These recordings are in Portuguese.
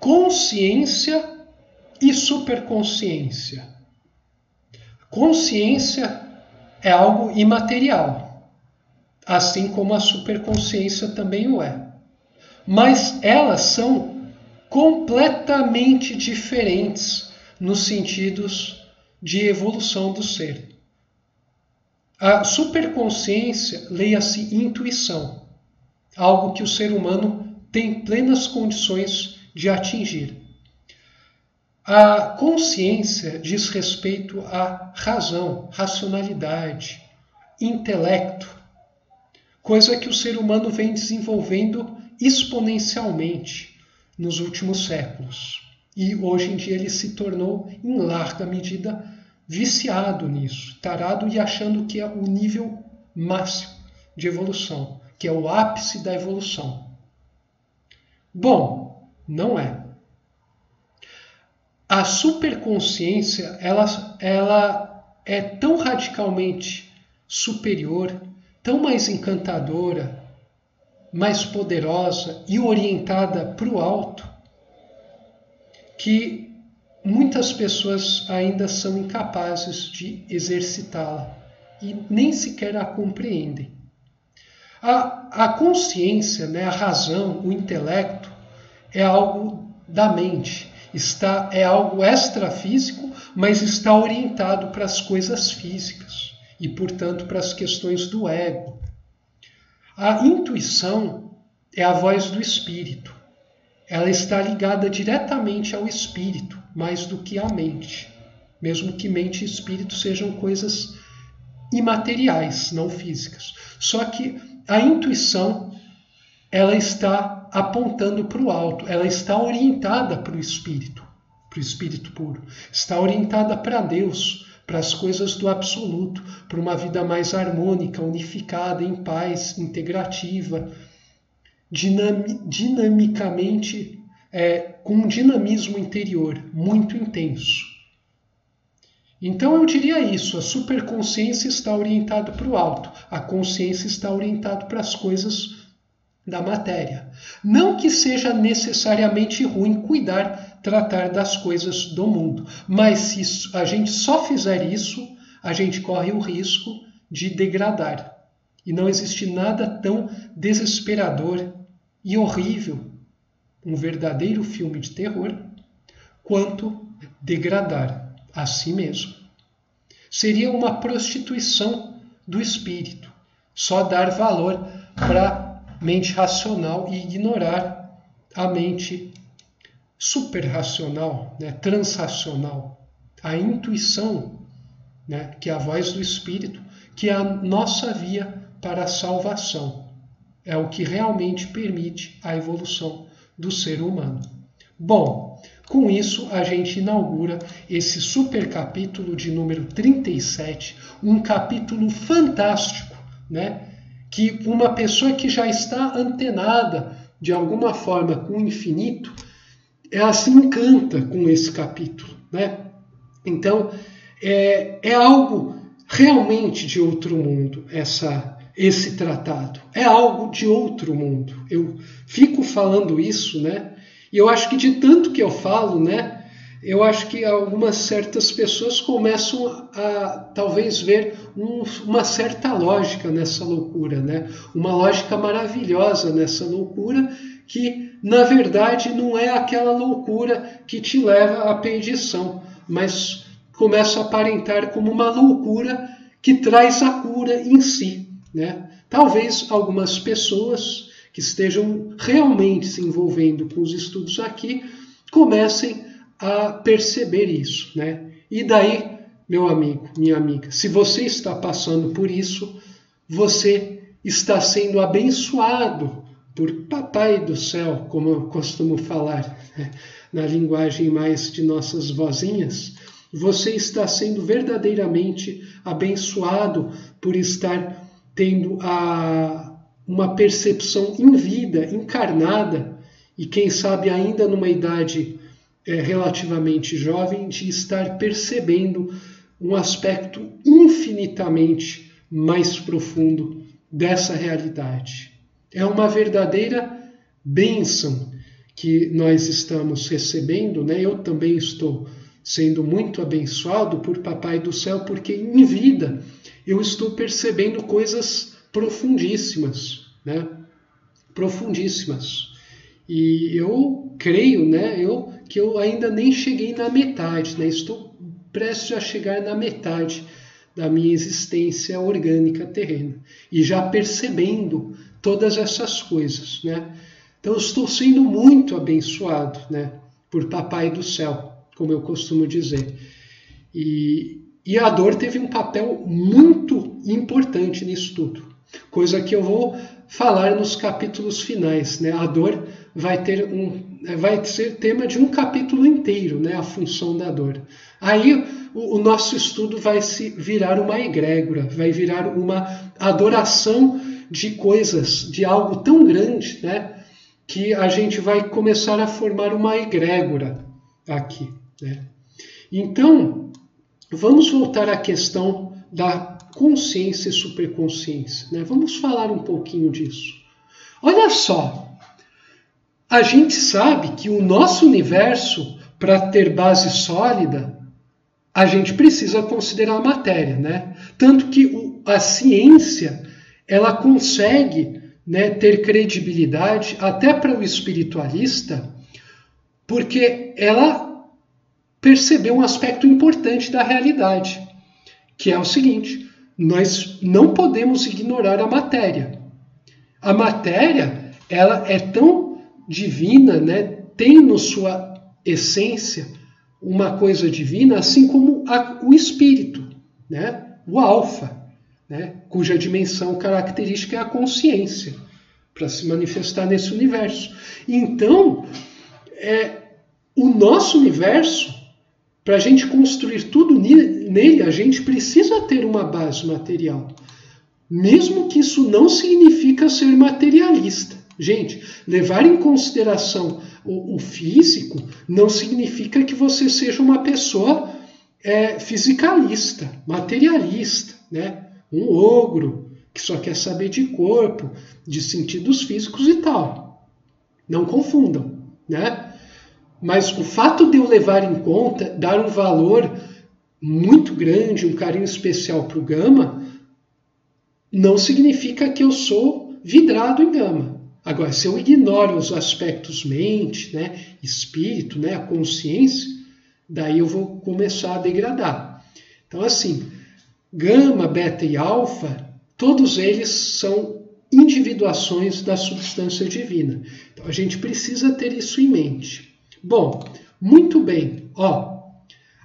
consciência e superconsciência. Consciência é algo imaterial, assim como a superconsciência também o é. Mas elas são completamente diferentes nos sentidos de evolução do ser. A superconsciência, leia-se intuição, algo que o ser humano tem plenas condições de atingir. A consciência diz respeito à razão, racionalidade, intelecto, coisa que o ser humano vem desenvolvendo exponencialmente nos últimos séculos. E hoje em dia ele se tornou, em larga medida, viciado nisso, tarado e achando que é o nível máximo de evolução, que é o ápice da evolução. Bom, não é. A superconsciência, ela é tão radicalmente superior, tão mais encantadora, mais poderosa e orientada para o alto, que muitas pessoas ainda são incapazes de exercitá-la e nem sequer a compreendem. A consciência, né, a razão, o intelecto, é algo da mente, é algo extrafísico, mas está orientado para as coisas físicas e, portanto, para as questões do ego. A intuição é a voz do espírito. Ela está ligada diretamente ao espírito, mais do que à mente. Mesmo que mente e espírito sejam coisas imateriais, não físicas. Só que a intuição, ela está apontando para o alto, ela está orientada para o espírito puro. Está orientada para Deus, para as coisas do absoluto, para uma vida mais harmônica, unificada, em paz, integrativa, dinamicamente, com um dinamismo interior muito intenso. Então eu diria isso, a superconsciência está orientada para o alto, a consciência está orientada para as coisas da matéria. Não que seja necessariamente ruim tratar das coisas do mundo, mas se a gente só fizer isso, a gente corre o risco de degradar. E não existe nada tão desesperador e horrível, um verdadeiro filme de terror, quanto degradar a si mesmo. Seria uma prostituição do espírito, só dar valor para a mente racional e ignorar a mente superracional, né, transracional, a intuição, né, que é a voz do espírito, que é a nossa via para a salvação. É o que realmente permite a evolução do ser humano. Bom, com isso a gente inaugura esse super capítulo de número 37, um capítulo fantástico, né? Que uma pessoa que já está antenada de alguma forma com o infinito, ela se encanta com esse capítulo, né? Então, é algo realmente de outro mundo, esse tratado. É algo de outro mundo. Eu fico falando isso, né? E eu acho que de tanto que eu falo, né? Eu acho que algumas certas pessoas começam a talvez ver uma certa lógica nessa loucura, né? Uma lógica maravilhosa nessa loucura que, na verdade, não é aquela loucura que te leva à perdição, mas começa a aparentar como uma loucura que traz a cura em si, né? Talvez algumas pessoas que estejam realmente se envolvendo com os estudos aqui comecem a perceber isso, né? E daí, meu amigo, minha amiga, se você está passando por isso, você está sendo abençoado por Papai do Céu, como eu costumo falar, né? Na linguagem mais de nossas vozinhas. Você está sendo verdadeiramente abençoado por estar tendo uma percepção em vida, encarnada, e quem sabe ainda numa idade relativamente jovem, de estar percebendo um aspecto infinitamente mais profundo dessa realidade. É uma verdadeira bênção que nós estamos recebendo, né? Eu também estou sendo muito abençoado por Papai do Céu, porque em vida eu estou percebendo coisas profundíssimas, né? Profundíssimas. E eu creio, né, que eu ainda nem cheguei na metade, né? Estou prestes a chegar na metade da minha existência orgânica terrena e já percebendo todas essas coisas, né? Então eu estou sendo muito abençoado, né, por Papai do Céu, como eu costumo dizer. E a dor teve um papel muito importante nisso tudo, coisa que eu vou falar nos capítulos finais, né? A dor vai ser tema de um capítulo inteiro, né? A função da dor. Aí o nosso estudo vai se virar uma egrégora, vai virar uma adoração de coisas, de algo tão grande, né? Que a gente vai começar a formar uma egrégora aqui, né? Então, vamos voltar à questão da consciência e superconsciência, né? Vamos falar um pouquinho disso. Olha só, a gente sabe que o nosso universo, para ter base sólida, a gente precisa considerar a matéria, né? Tanto que a ciência, ela consegue, né, ter credibilidade até para o espiritualista, porque ela percebeu um aspecto importante da realidade, que é o seguinte: nós não podemos ignorar a matéria. A matéria, ela é tão divina, né, tem na sua essência uma coisa divina, assim como o espírito, né, o alfa, né, cuja dimensão característica é a consciência, para se manifestar nesse universo. Então, o nosso universo, para a gente construir tudo nele, a gente precisa ter uma base material. Mesmo que isso não significa ser materialista. Gente, levar em consideração o físico não significa que você seja uma pessoa fisicalista, materialista, né? Um ogro que só quer saber de corpo, de sentidos físicos e tal. Não confundam, né? Mas o fato de eu levar em conta, dar um valor muito grande, um carinho especial para o Gama, não significa que eu sou vidrado em Gama. Agora, se eu ignoro os aspectos mente, né, espírito, né, a consciência, daí eu vou começar a degradar. Então, assim, Gama, Beta e Alfa, todos eles são individuações da substância divina. Então, a gente precisa ter isso em mente. Bom, muito bem.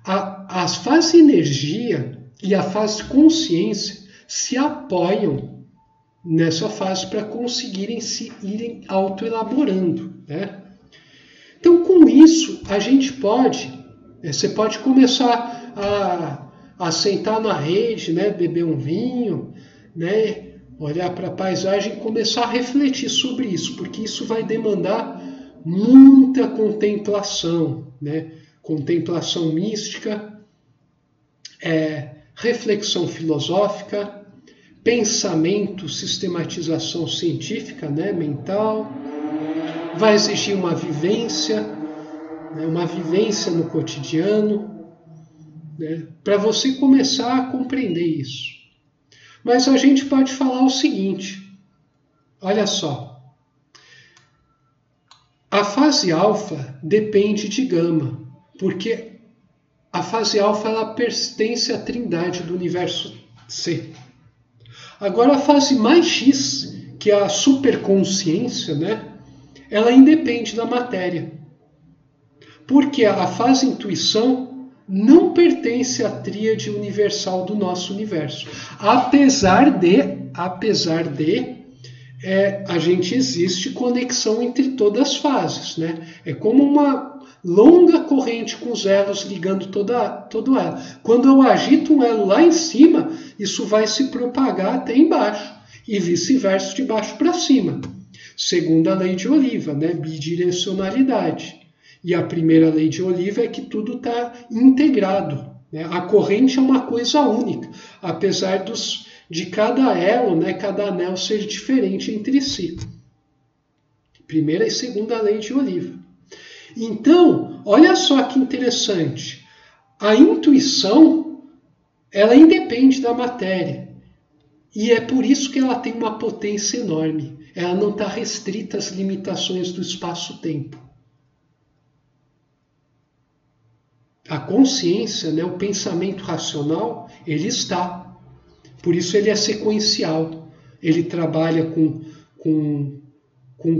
A fase energia e a fase consciência se apoiam nessa fase para conseguirem se irem autoelaborando, né? Então, com isso, a gente pode, você pode começar a sentar na rede, né, beber um vinho, né, olhar para a paisagem e começar a refletir sobre isso, porque isso vai demandar muita contemplação, né? Contemplação mística, reflexão filosófica, pensamento, sistematização científica, né? Mental. Vai exigir uma vivência, né? Uma vivência no cotidiano, né? Para você começar a compreender isso. Mas a gente pode falar o seguinte, olha só. A fase alfa depende de gama, porque a fase alfa ela pertence à trindade do universo C. Agora a fase mais X, que é a superconsciência, né, ela independe da matéria. Porque a fase intuição não pertence à tríade universal do nosso universo. Apesar de a gente existe conexão entre todas as fases, né? É como uma longa corrente com os elos ligando todo elo. Quando eu agito um elo lá em cima, isso vai se propagar até embaixo e vice-versa de baixo para cima. Segundo a lei de Oliva, né? Bidirecionalidade. E a primeira lei de Oliva é que tudo está integrado, né? A corrente é uma coisa única, apesar de cada elo, né, cada anel ser diferente entre si. Primeira e segunda lei de Oliva. Então, olha só que interessante. A intuição, ela independe da matéria. E é por isso que ela tem uma potência enorme. Ela não está restrita às limitações do espaço-tempo. A consciência, né, o pensamento racional, ele está. Por isso ele é sequencial. Ele trabalha com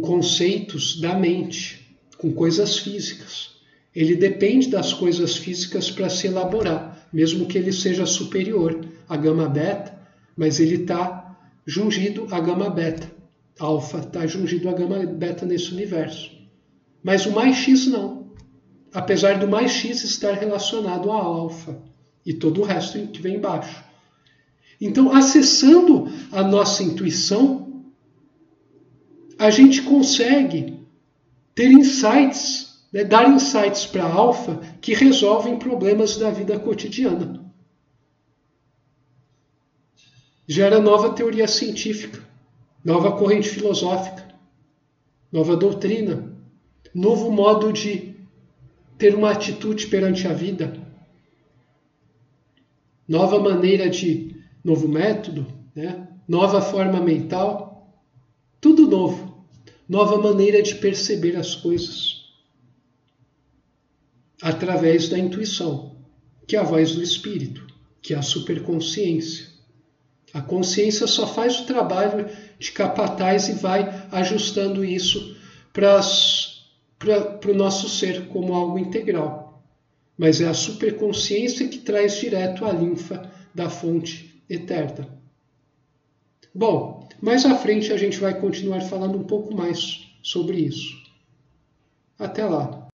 conceitos da mente, com coisas físicas. Ele depende das coisas físicas para se elaborar, mesmo que ele seja superior à gama-beta, mas ele está jungido à gama-beta. Alfa está jungido à gama-beta nesse universo. Mas o mais X não. Apesar do mais X estar relacionado a alfa e todo o resto que vem embaixo. Então, acessando a nossa intuição, a gente consegue ter insights, né, dar insights para a alfa que resolvem problemas da vida cotidiana. Gera nova teoria científica, nova corrente filosófica, nova doutrina, novo modo de ter uma atitude perante a vida, nova maneira novo método, né? Nova forma mental, tudo novo, nova maneira de perceber as coisas, através da intuição, que é a voz do espírito, que é a superconsciência. A consciência só faz o trabalho de capataz e vai ajustando isso para o nosso ser como algo integral. Mas é a superconsciência que traz direto a linfa da fonte eterna. Bom, mais à frente a gente vai continuar falando um pouco mais sobre isso. Até lá!